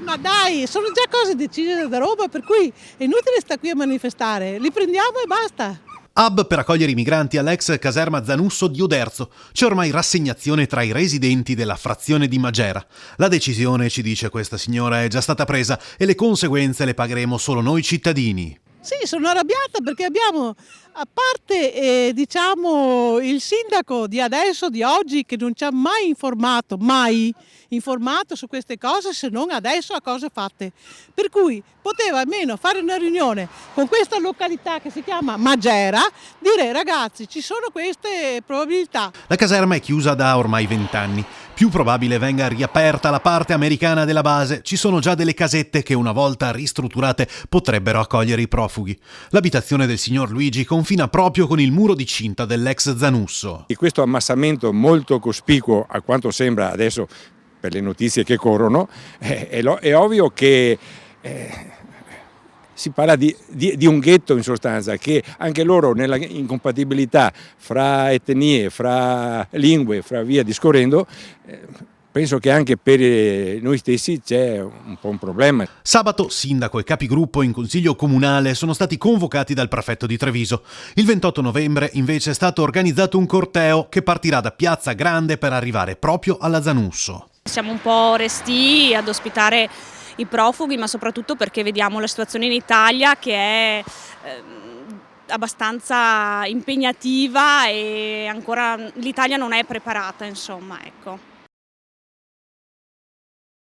Ma dai, sono già cose decise da Roma, per cui è inutile sta qui a manifestare, li prendiamo e basta. Hub per accogliere i migranti all'ex caserma Zanusso di Oderzo. C'è ormai rassegnazione tra i residenti della frazione di Magera. La decisione, ci dice questa signora, è già stata presa e le conseguenze le pagheremo solo noi cittadini. Sì, sono arrabbiata perché abbiamo, a parte diciamo il sindaco di adesso, di oggi, che non ci ha mai informato su queste cose, se non adesso a cose fatte. Per cui poteva almeno fare una riunione con questa località che si chiama Magera, dire ragazzi ci sono queste probabilità. La caserma è chiusa da ormai 20 anni. Più probabile venga riaperta la parte americana della base. Ci sono già delle casette che una volta ristrutturate potrebbero accogliere i profughi. L'abitazione del signor Luigi confina proprio con il muro di cinta dell'ex Zanusso. E questo ammassamento molto cospicuo, a quanto sembra adesso per le notizie che corrono, è ovvio che si parla di un ghetto in sostanza, che anche loro nella incompatibilità fra etnie, fra lingue, fra via discorrendo, penso che anche per noi stessi c'è un po' un problema. Sabato sindaco e capigruppo in consiglio comunale sono stati convocati dal prefetto di Treviso. Il 28 novembre invece è stato organizzato un corteo che partirà da Piazza Grande per arrivare proprio alla Zanusso. Siamo un po' restii ad ospitare i profughi, ma soprattutto perché vediamo la situazione in Italia che è abbastanza impegnativa e ancora l'Italia non è preparata, insomma, ecco.